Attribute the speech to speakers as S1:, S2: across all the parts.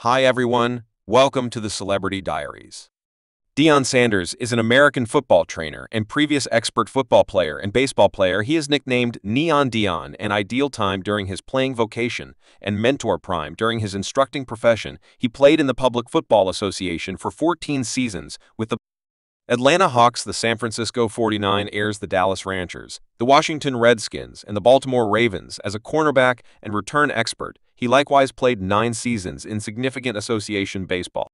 S1: Hi everyone, welcome to the Celebrity Diaries. Deion Sanders is an American football trainer and previous expert football player and baseball player. He is nicknamed Neon Deon, an ideal time during his playing vocation and mentor prime during his instructing profession. He played in the Public Football Association for 14 seasons with the Atlanta Hawks, the San Francisco 49ers, the Dallas Ranchers, the Washington Redskins, and the Baltimore Ravens. As a cornerback and return expert, he likewise played 9 seasons in significant association baseball.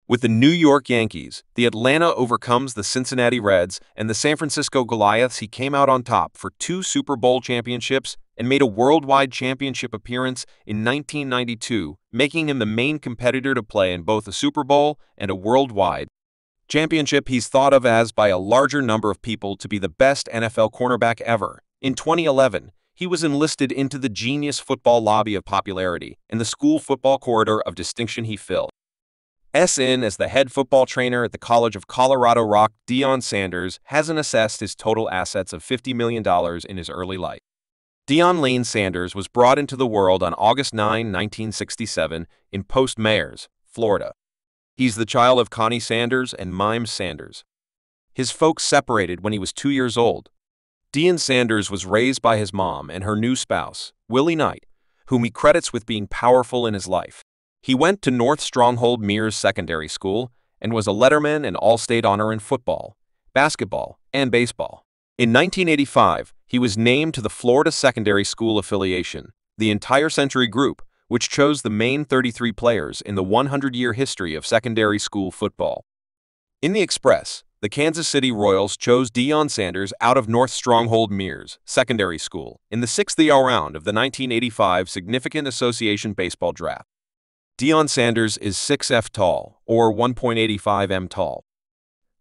S1: With the New York Yankees, the Atlanta overcomes the Cincinnati Reds, and the San Francisco Goliaths, he came out on top for 2 Super Bowl championships and made a worldwide championship appearance in 1992, making him the main competitor to play in both a Super Bowl and a worldwide championship. He's thought of as by a larger number of people to be the best NFL cornerback ever. In 2011, he was enlisted into the Genius Football lobby of popularity and the school football corridor of distinction. He filled in as the head football trainer at the College of Colorado Rock. Deion Sanders hasn't assessed his total assets of $50 million in his early life. Deion Sanders was brought into the world on August 9, 1967, in Post Myers, Florida. He's the child of Connie Sanders and Mime Sanders. His folks separated when he was 2 years old. Deion Sanders was raised by his mom and her new spouse, Willie Knight, whom he credits with being powerful in his life. He went to North Stronghold Mears Secondary School and was a letterman and all-state honor in football, basketball, and baseball. In 1985, he was named to the Florida Secondary School Affiliation, the entire Century Group, which chose the main 33 players in the 100-year history of secondary school football. In the Express, the Kansas City Royals chose Deion Sanders out of North Stronghold Mears Secondary School in the 6th round of the 1985 Significant Association Baseball Draft. Deion Sanders is 6'f" tall, or 1.85 m tall.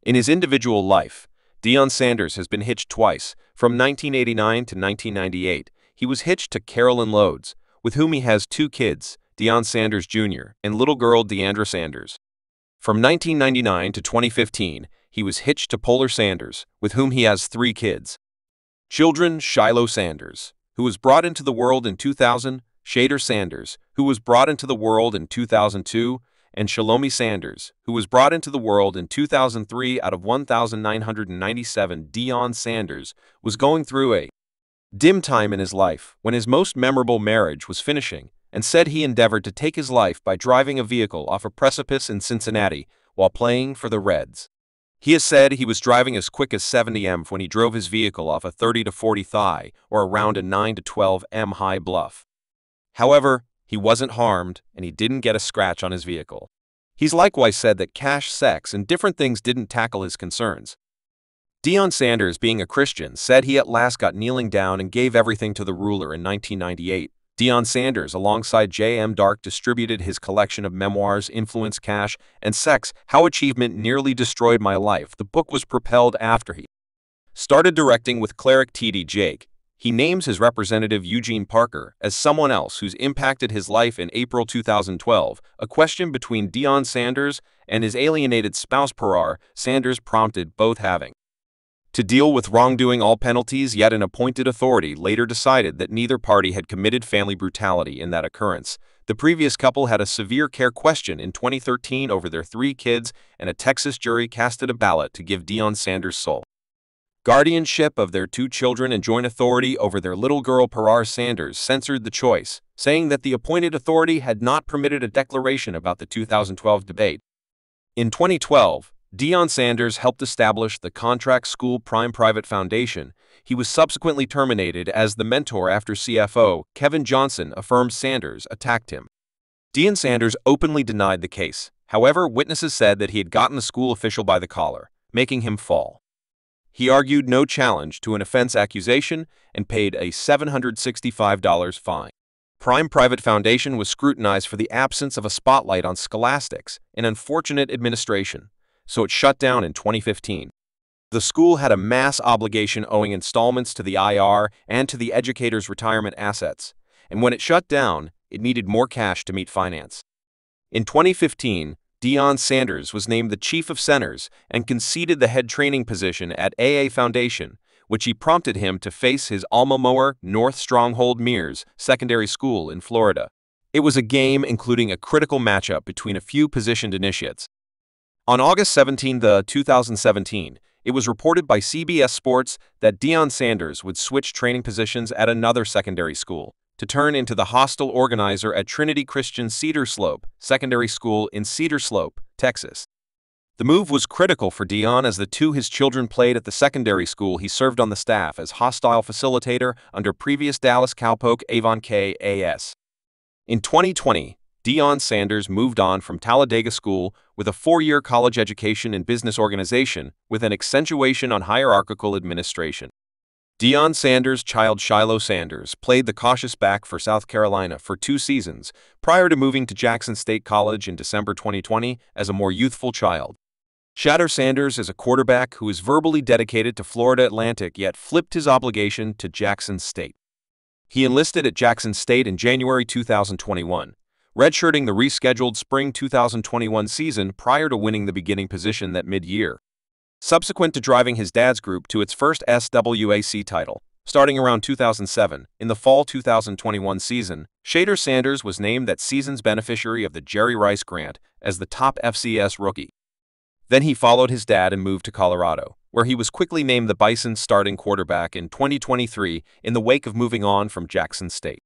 S1: In his individual life, Deion Sanders has been hitched twice. From 1989 to 1998, he was hitched to Carolyn Loades, with whom he has 2 kids, Deion Sanders Jr. and little girl Deandra Sanders. From 1999 to 2015, he was hitched to Polar Sanders, with whom he has 3 kids. Children: Shiloh Sanders, who was brought into the world in 2000, Shader Sanders, who was brought into the world in 2002, and Shalomi Sanders, who was brought into the world in 2003 out of 1,997. Deion Sanders was going through a dim time in his life when his most memorable marriage was finishing, and said he endeavored to take his life by driving a vehicle off a precipice in Cincinnati while playing for the Reds. He has said he was driving as quick as 70 mph when he drove his vehicle off a 30 to 40 thigh or around a 9 to 12 m high bluff. However, he wasn't harmed and he didn't get a scratch on his vehicle. He's likewise said that cash, sex, and different things didn't tackle his concerns. Deion Sanders, being a Christian, said he at last got kneeling down and gave everything to the ruler in 1998. Deion Sanders, alongside J.M. Dark, distributed his collection of memoirs, Influence, Cash, and Sex, How Achievement Nearly Destroyed My Life. The book was propelled after he started directing with Cleric T.D. Jake. He names his representative Eugene Parker as someone else who's impacted his life. In April 2012, a question between Deion Sanders and his alienated spouse Parar Sanders prompted both having to deal with wrongdoing, all penalties, yet an appointed authority later decided that neither party had committed family brutality in that occurrence. The previous couple had a severe care question in 2013 over their 3 kids, and a Texas jury casted a ballot to give Deion Sanders sole guardianship of their 2 children and joint authority over their little girl. Parar Sanders censored the choice, saying that the appointed authority had not permitted a declaration about the 2012 debate. In 2012, Deion Sanders helped establish the Contract School Private Foundation. He was subsequently terminated as the mentor after CFO Kevin Johnson affirmed Sanders attacked him. Deion Sanders openly denied the case. However, witnesses said that he had gotten the school official by the collar, making him fall. He argued no challenge to an offense accusation and paid a $765 fine. Private Foundation was scrutinized for the absence of a spotlight on scholastics and unfortunate administration, so it shut down in 2015. The school had a mass obligation owing installments to the IR and to the educators' retirement assets, and when it shut down, it needed more cash to meet finance. In 2015, Deion Sanders was named the chief of centers and conceded the head training position at AA Foundation, which prompted him to face his alma mater, North Stronghold Mears Secondary School in Florida. It was a game including a critical matchup between a few positioned initiates. On August 17, 2017, it was reported by CBS Sports that Deion Sanders would switch training positions at another secondary school to turn into the hostile organizer at Trinity Christian Cedar Slope Secondary School in Cedar Slope, Texas. The move was critical for Deon as the two his children played at the secondary school he served on the staff as hostile facilitator under previous Dallas Cowpoke Avon K.A.S. In 2020, Deion Sanders moved on from Talladega School with a 4-year college education in business organization with an accentuation on hierarchical administration. Deion Sanders' child Shiloh Sanders played the cautious back for South Carolina for 2 seasons prior to moving to Jackson State College in December 2020 as a more youthful child. Shatter Sanders is a quarterback who is verbally dedicated to Florida Atlantic yet flipped his obligation to Jackson State. He enlisted at Jackson State in January 2021, redshirting the rescheduled spring 2021 season prior to winning the beginning position that mid-year. Subsequent to driving his dad's group to its first SWAC title, starting around 2007, in the fall 2021 season, Shatter Sanders was named that season's beneficiary of the Jerry Rice Grant as the top FCS rookie. Then he followed his dad and moved to Colorado, where he was quickly named the Bison's starting quarterback in 2023 in the wake of moving on from Jackson State.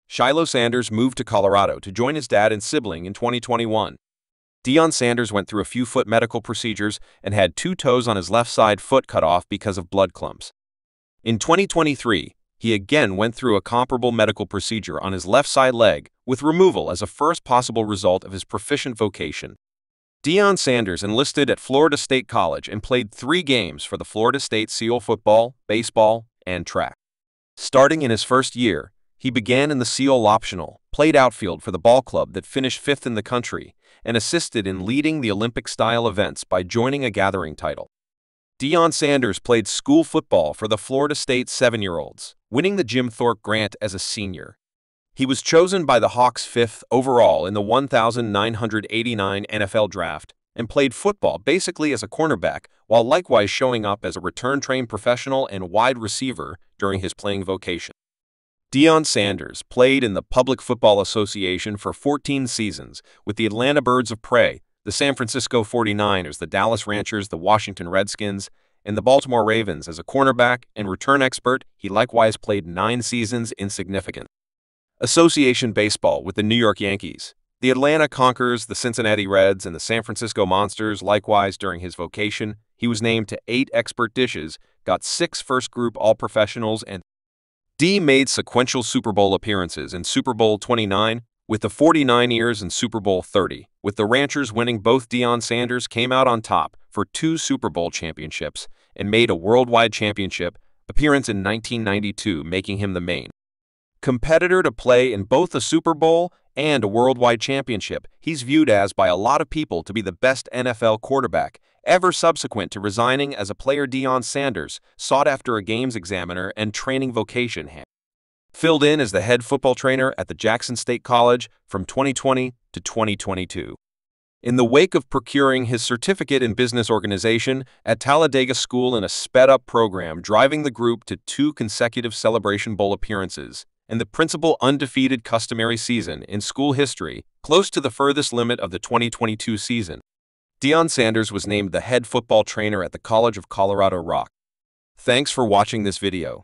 S1: Shiloh Sanders moved to Colorado to join his dad and sibling in 2021. Deion Sanders went through a few foot medical procedures and had 2 toes on his left side foot cut off because of blood clumps. In 2023, he again went through a comparable medical procedure on his left side leg, with removal as a first possible result of his proficient vocation. Deion Sanders enlisted at Florida State College and played 3 games for the Florida State Seal football, baseball, and track. Starting in his first year, he began in the Seal optional, played outfield for the ball club that finished 5th in the country, and assisted in leading the Olympic-style events by joining a gathering title. Deion Sanders played school football for the Florida State 7-year-olds, winning the Jim Thorpe Grant as a senior. He was chosen by the Hawks 5th overall in the 1989 NFL Draft and played football basically as a cornerback while likewise showing up as a return-trained professional and wide receiver during his playing vocation. Deion Sanders played in the Public Football Association for 14 seasons with the Atlanta Birds of Prey, the San Francisco 49ers, the Dallas Ranchers, the Washington Redskins, and the Baltimore Ravens as a cornerback and return expert. He likewise played 9 seasons in significant association baseball with the New York Yankees, the Atlanta Conquerors, the Cincinnati Reds, and the San Francisco Monsters. Likewise, during his vocation, he was named to 8 expert dishes, got 6 first-group All-Professionals, and D made sequential Super Bowl appearances in Super Bowl 29 with the 49ers and Super Bowl 30, with the Ranchers winning. Both. Deion Sanders came out on top for 2 Super Bowl championships and made a worldwide championship appearance in 1992, making him the main competitor to play in both a Super Bowl and a worldwide championship. He's viewed as by a lot of people to be the best NFL quarterback ever. Subsequent to resigning as a player, Deion Sanders sought after a games examiner and training vocation, filled in as the head football trainer at the Jackson State College from 2020 to 2022. In the wake of procuring his certificate in business organization at Talladega School in a sped-up program, driving the group to 2 consecutive Celebration Bowl appearances, and the principal undefeated customary season in school history, close to the furthest limit of the 2022 season, Deion Sanders was named the head football trainer at the College of Colorado Rock. Thanks for watching this video.